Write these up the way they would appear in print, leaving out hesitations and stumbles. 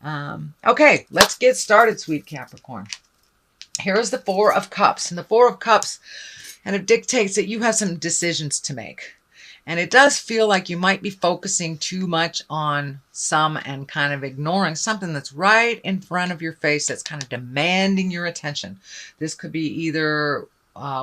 Okay, let's get started, sweet Capricorn. Here is the Four of Cups. And the Four of Cups kind of dictates that you have some decisions to make. And it does feel like you might be focusing too much on some and kind of ignoring something that's right in front of your face that's kind of demanding your attention. This could be either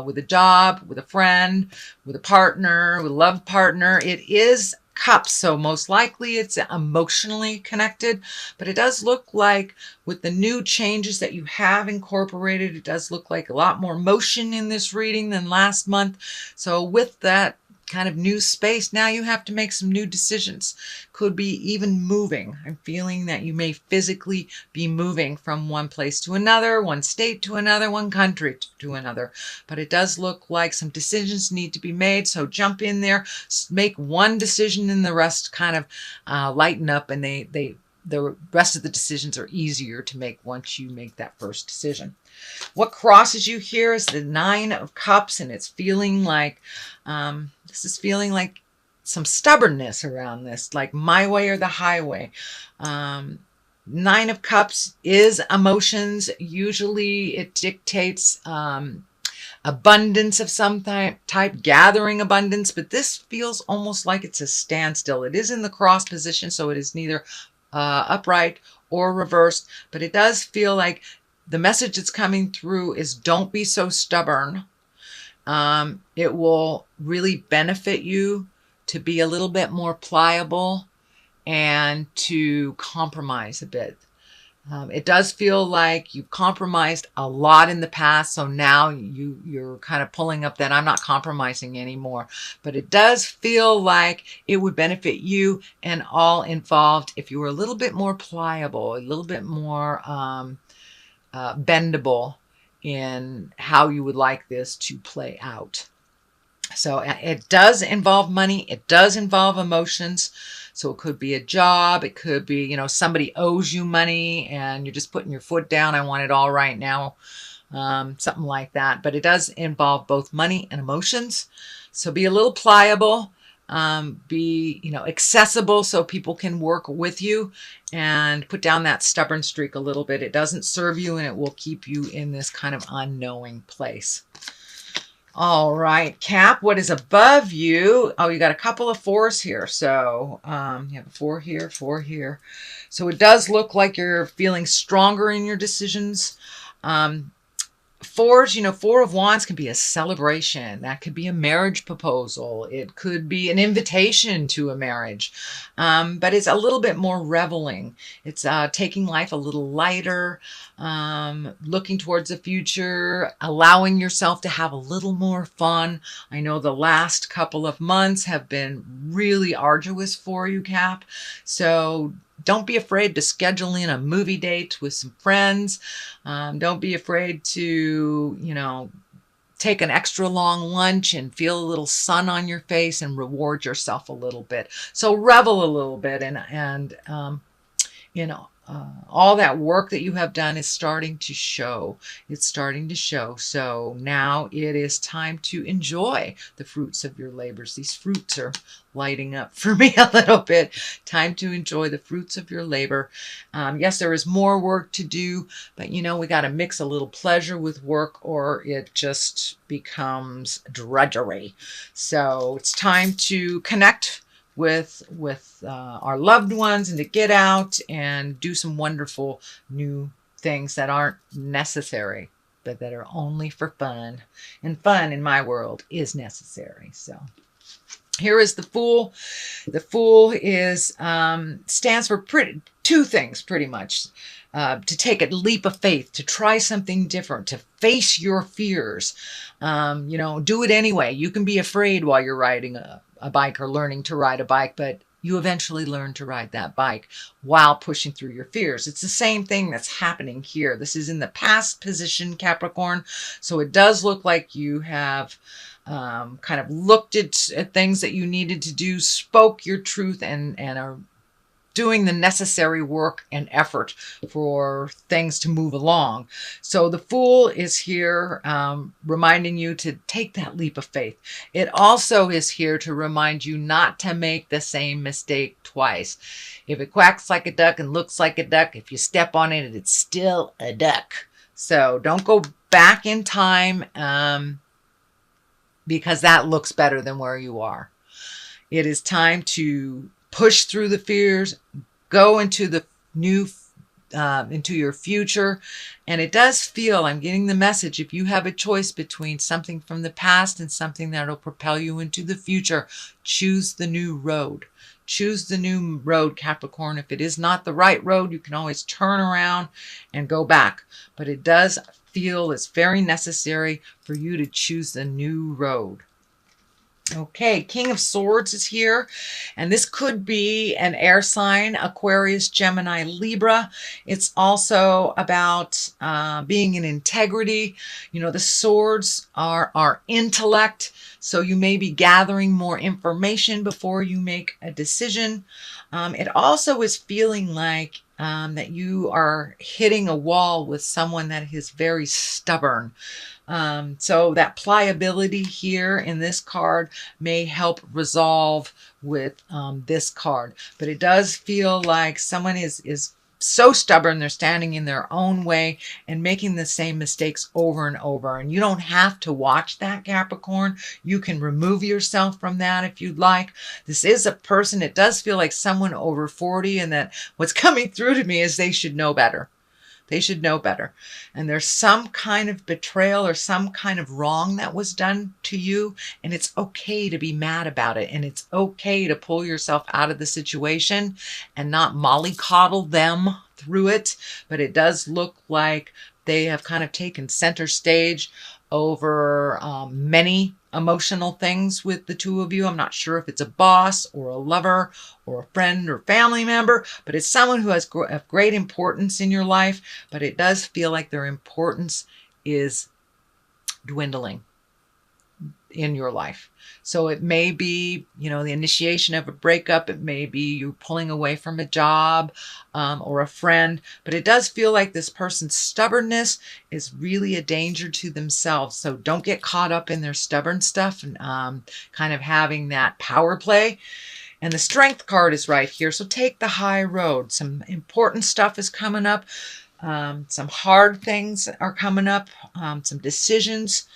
with a job, with a friend, with a partner, with a love partner. It is cups, so most likely it's emotionally connected, but it does look like with the new changes that you have incorporated, it does look like a lot more motion in this reading than last month. So with that kind of new space, now you have to make some new decisions. Could be even moving. I'm feeling that you may physically be moving from one place to another, one state to another, one country to another. But it does look like some decisions need to be made. So jump in there, make one decision, and the rest kind of lighten up, and the rest of the decisions are easier to make once you make that first decision. What crosses you here is the Nine of Cups, and it's feeling like, this is feeling like some stubbornness around this, like my way or the highway. Nine of Cups is emotions. Usually it dictates abundance of some type, gathering abundance, but this feels almost like it's a standstill. It is in the cross position, so it is neither upright or reversed, but it does feel like the message that's coming through is don't be so stubborn. It will really benefit you to be a little bit more pliable and to compromise a bit. It does feel like you've compromised a lot in the past, so now you're kind of pulling up that I'm not compromising anymore. But it does feel like it would benefit you and all involved if you were a little bit more pliable, a little bit more bendable in how you would like this to play out. So it does involve money. It does involve emotions. So it could be a job. It could be, somebody owes you money and you're just putting your foot down. I want it all right now. Something like that. But it does involve both money and emotions. So be a little pliable. Be, accessible so people can work with you, and put down that stubborn streak a little bit. It doesn't serve you, and it will keep you in this kind of unknowing place. All right, Cap, what is above you? Oh, you got a couple of fours here. So you have a four here, four here. So it does look like you're feeling stronger in your decisions. Fours, Four of Wands can be a celebration. That could be a marriage proposal. It could be an invitation to a marriage. But it's a little bit more reveling. It's taking life a little lighter, looking towards the future, allowing yourself to have a little more fun. I know the last couple of months have been really arduous for you, Cap. So don't be afraid to schedule in a movie date with some friends. Don't be afraid to, take an extra long lunch and feel a little sun on your face and reward yourself a little bit. So revel a little bit, and all that work that you have done is starting to show. It's starting to show. So now it is time to enjoy the fruits of your labors. These fruits are lighting up for me a little bit. Time to enjoy the fruits of your labor. Yes, there is more work to do, but we got to mix a little pleasure with work, or it just becomes drudgery. So it's time to connect with our loved ones, and to get out and do some wonderful new things that aren't necessary, but that are only for fun. And fun in my world is necessary. So here is the Fool. The Fool is stands for two things pretty much. To take a leap of faith, to try something different, to face your fears. Do it anyway. You can be afraid while you're riding a bike or learning to ride a bike, but you eventually learn to ride that bike while pushing through your fears. It's the same thing that's happening here. This is in the past position, Capricorn. So it does look like you have kind of looked at things that you needed to do, spoke your truth, and are doing the necessary work and effort for things to move along. So the Fool is here reminding you to take that leap of faith. It also is here to remind you not to make the same mistake twice. If it quacks like a duck and looks like a duck, if you step on it, it's still a duck. So don't go back in time because that looks better than where you are. It is time to push through the fears, go into the new, into your future. And it does feel, I'm getting the message, if you have a choice between something from the past and something that will propel you into the future, choose the new road. Choose the new road, Capricorn. If it is not the right road, you can always turn around and go back. But it does feel it's very necessary for you to choose the new road. Okay, King of Swords is here, and this could be an air sign, Aquarius, Gemini, Libra. It's also about being in integrity. You know, the swords are our intellect, so you may be gathering more information before you make a decision. It also is feeling like that you are hitting a wall with someone that is very stubborn. So that pliability here in this card may help resolve with this card. But it does feel like someone is so stubborn, they're standing in their own way and making the same mistakes over and over. And you don't have to watch that, Capricorn. You can remove yourself from that if you'd like. This is a person, it does feel like someone over 40, and that what's coming through to me is they should know better. They should know better. And there's some kind of betrayal or some kind of wrong that was done to you. And it's okay to be mad about it. And it's okay to pull yourself out of the situation and not mollycoddle them through it. But it does look like they have kind of taken center stage over many emotional things with the two of you. I'm not sure if it's a boss or a lover or a friend or family member, but it's someone who has great importance in your life, but it does feel like their importance is dwindling in your life. So it may be, you know, the initiation of a breakup. It may be you pulling away from a job or a friend. But it does feel like this person's stubbornness is really a danger to themselves. So don't get caught up in their stubborn stuff and kind of having that power play. And the Strength card is right here. So take the high road. Some important stuff is coming up. Some hard things are coming up. Some decisions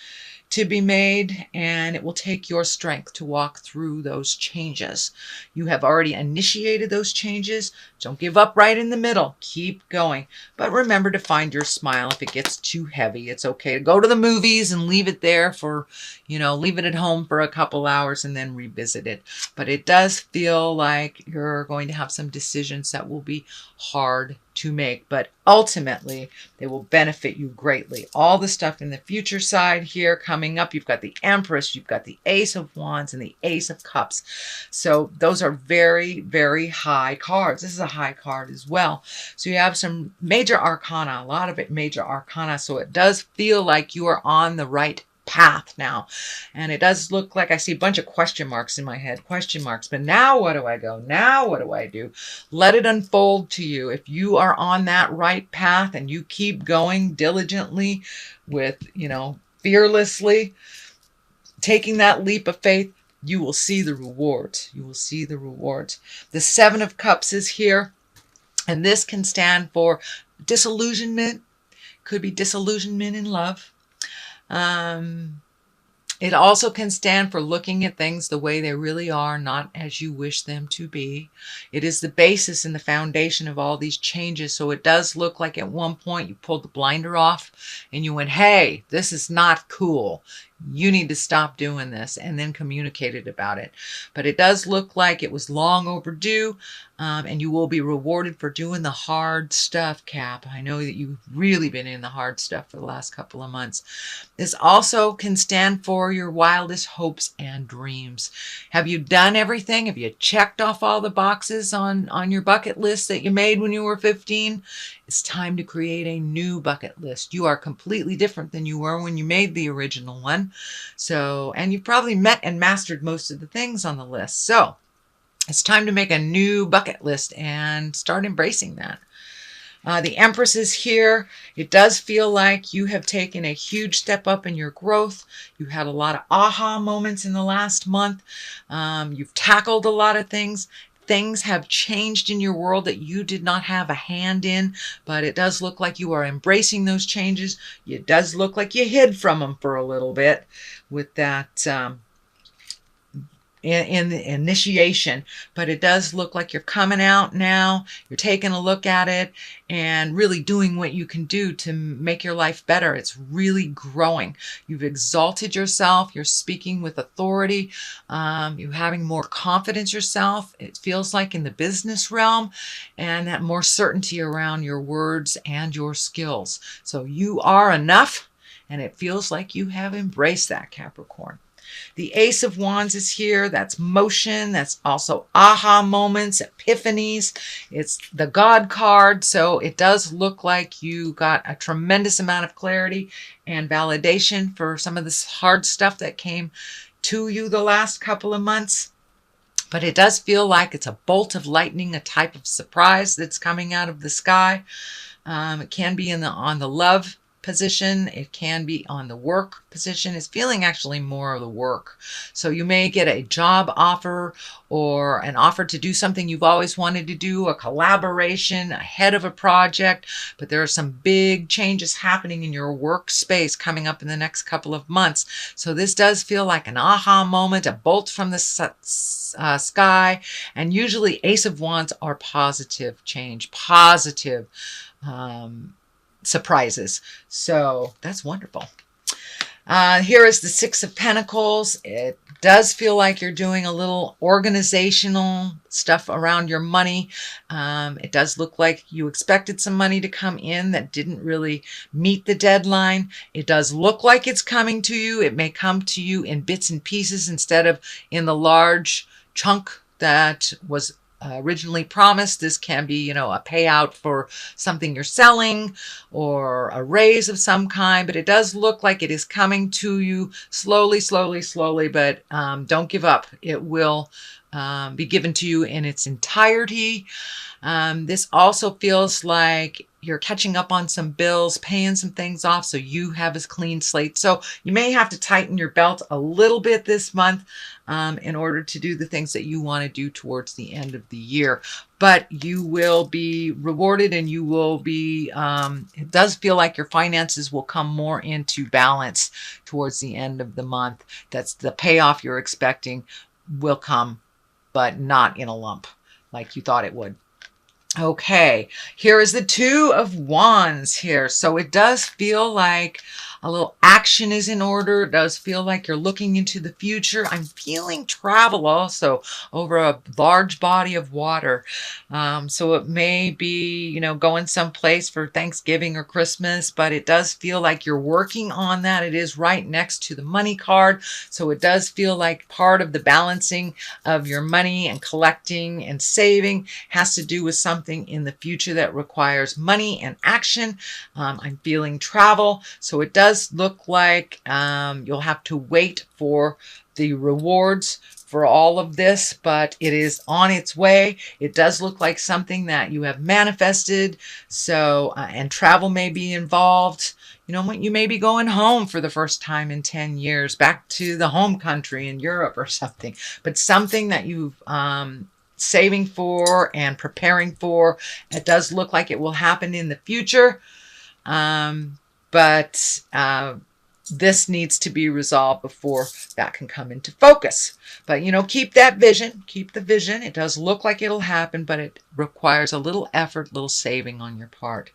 to be made, and it will take your strength to walk through those changes. You have already initiated those changes. Don't give up right in the middle. Keep going. But remember to find your smile. If it gets too heavy, it's okay to go to the movies and leave it there for, you know, leave it at home for a couple hours and then revisit it. But it does feel like you're going to have some decisions that will be hard to make, but ultimately they will benefit you greatly. All the stuff in the future side here coming up, you've got the Empress, you've got the Ace of Wands and the Ace of Cups. So those are very, very high cards. This is a high card as well. So you have some major arcana, a lot of it major arcana. So it does feel like you are on the right path now. And it does look like I see a bunch of question marks in my head, question marks. But now what do I go? Now what do I do? Let it unfold to you. If you are on that right path and you keep going diligently with, you know, fearlessly, taking that leap of faith, you will see the rewards. You will see the rewards. The Seven of Cups is here. And this can stand for disillusionment. Could be disillusionment in love. It also can stand for looking at things the way they really are, not as you wish them to be. It is the basis and the foundation of all these changes. So it does look like at one point you pulled the blinder off and you went, hey, this is not cool. You need to stop doing this, and then communicated about it. But it does look like it was long overdue, and you will be rewarded for doing the hard stuff, Cap. I know that you've really been in the hard stuff for the last couple of months. This also can stand for your wildest hopes and dreams. Have you done everything? Have you checked off all the boxes on your bucket list that you made when you were 15? It's time to create a new bucket list. You are completely different than you were when you made the original one. So, and you've probably met and mastered most of the things on the list. So It's time to make a new bucket list and start embracing that. The Empress is here. It does feel like you have taken a huge step up in your growth. You had a lot of aha moments in the last month. You've tackled a lot of things. Things have changed in your world that you did not have a hand in, but it does look like you are embracing those changes. It does look like you hid from them for a little bit with that in the initiation, but it does look like you're coming out now. You're taking a look at it and really doing what you can do to make your life better. It's really growing. You've exalted yourself. You're speaking with authority. You're having more confidence yourself. It feels like in the business realm, and that more certainty around your words and your skills. So you are enough, and it feels like you have embraced that, Capricorn. The Ace of Wands is here. That's motion. That's also aha moments, epiphanies. It's the God card. So it does look like you got a tremendous amount of clarity and validation for some of this hard stuff that came to you the last couple of months. But it does feel like it's a bolt of lightning, a type of surprise that's coming out of the sky. It can be on the love position. It can be on the work position. It's feeling actually more of the work. So you may get a job offer or an offer to do something you've always wanted to do, a collaboration ahead of a project, but there are some big changes happening in your workspace coming up in the next couple of months. So this does feel like an aha moment, a bolt from the sky, and usually Ace of Wands are positive change, positive surprises. So that's wonderful. Here is the Six of Pentacles. It does feel like you're doing a little organizational stuff around your money. It does look like you expected some money to come in that didn't really meet the deadline. It does look like it's coming to you. It may come to you in bits and pieces instead of in the large chunk that was originally promised. This can be, a payout for something you're selling or a raise of some kind, but it does look like it is coming to you slowly, slowly, slowly, but don't give up. It will be given to you in its entirety. This also feels like you're catching up on some bills, paying some things off so you have a clean slate. So you may have to tighten your belt a little bit this month in order to do the things that you want to do towards the end of the year. But you will be rewarded, and you will be, it does feel like your finances will come more into balance towards the end of the month. That's the payoff you're expecting will come, but not in a lump like you thought it would. Okay, here is the Two of Wands here. So it does feel like a little action is in order. It does feel like you're looking into the future. I'm feeling travel also over a large body of water. So it may be, going someplace for Thanksgiving or Christmas, but it does feel like you're working on that. It is right next to the money card. So it does feel like part of the balancing of your money and collecting and saving has to do with something in the future that requires money and action. I'm feeling travel. So it does look like you'll have to wait for the rewards for all of this, but it is on its way. It does look like something that you have manifested. So, and travel may be involved. You may be going home for the first time in 10 years, back to the home country in Europe or something, but something that you've saving for and preparing for. It does look like it will happen in the future. But this needs to be resolved before that can come into focus. But, keep that vision, keep the vision. It does look like it'll happen, but it requires a little effort, little saving on your part.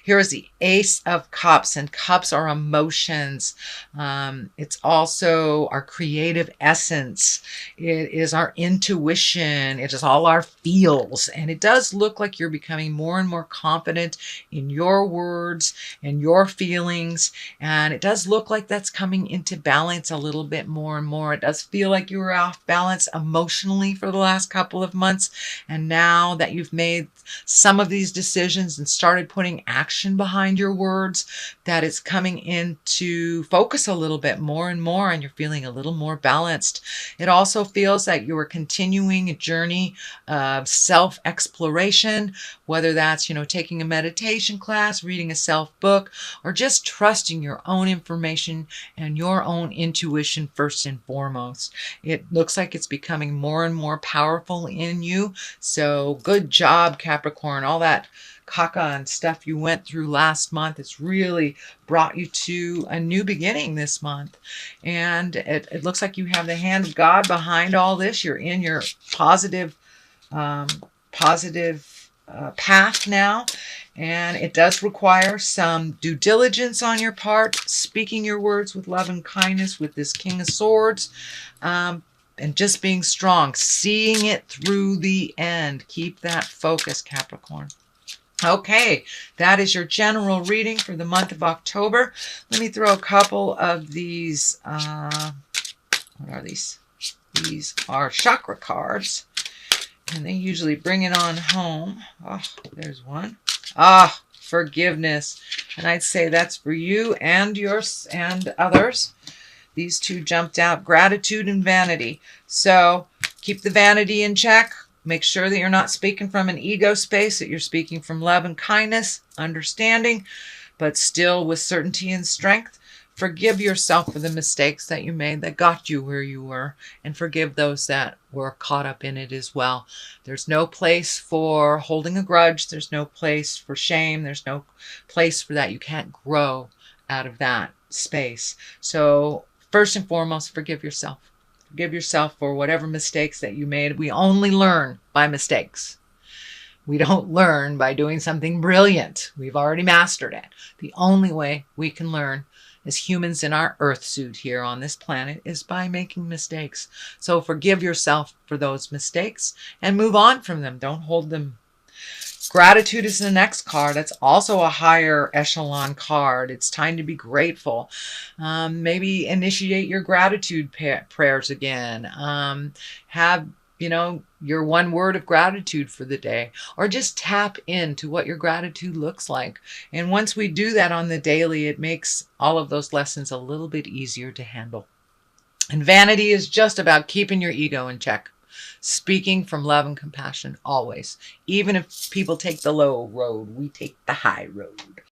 Here is the Ace of Cups, and cups are emotions. It's also our creative essence. It is our intuition. It is all our feels. And it does look like you're becoming more and more confident in your words and your feelings. And it does look like like that's coming into balance a little bit more and more. It does feel like you were off balance emotionally for the last couple of months. And now that you've made some of these decisions and started putting action behind your words, that it's coming into focus a little bit more and more, and you're feeling a little more balanced. It also feels that you are continuing a journey of self-exploration, whether that's, taking a meditation class, reading a self-book, or just trusting your own information and your own intuition first and foremost. It looks like it's becoming more and more powerful in you. So good job, Capricorn. All that caca and stuff you went through last month, it's really brought you to a new beginning this month. And it looks like you have the hand of God behind all this. You're in your positive path now. And it does require some due diligence on your part, speaking your words with love and kindness with this King of Swords, and just being strong, seeing it through the end. Keep that focus, Capricorn. Okay, that is your general reading for the month of October. Let me throw a couple of these, what are these? These are chakra cards, and they usually bring it on home. Oh, there's one. Ah, forgiveness. And I'd say that's for you and yours and others. These two jumped out, gratitude and vanity. So keep the vanity in check. Make sure that you're not speaking from an ego space, that you're speaking from love and kindness, understanding, but still with certainty and strength. Forgive yourself for the mistakes that you made that got you where you were, and forgive those that were caught up in it as well. There's no place for holding a grudge. There's no place for shame. There's no place for that. You can't grow out of that space. So first and foremost, forgive yourself. Forgive yourself for whatever mistakes that you made. We only learn by mistakes. We don't learn by doing something brilliant. We've already mastered it. The only way we can learn as humans in our earth suit here on this planet is by making mistakes. So forgive yourself for those mistakes and move on from them. Don't hold them. Gratitude is the next card. That's also a higher echelon card. It's time to be grateful. Maybe initiate your gratitude prayers again. Have, your one word of gratitude for the day, or just tap into what your gratitude looks like. And once we do that on the daily, it makes all of those lessons a little bit easier to handle. And vanity is just about keeping your ego in check. Speaking from love and compassion always. Even if people take the low road, we take the high road.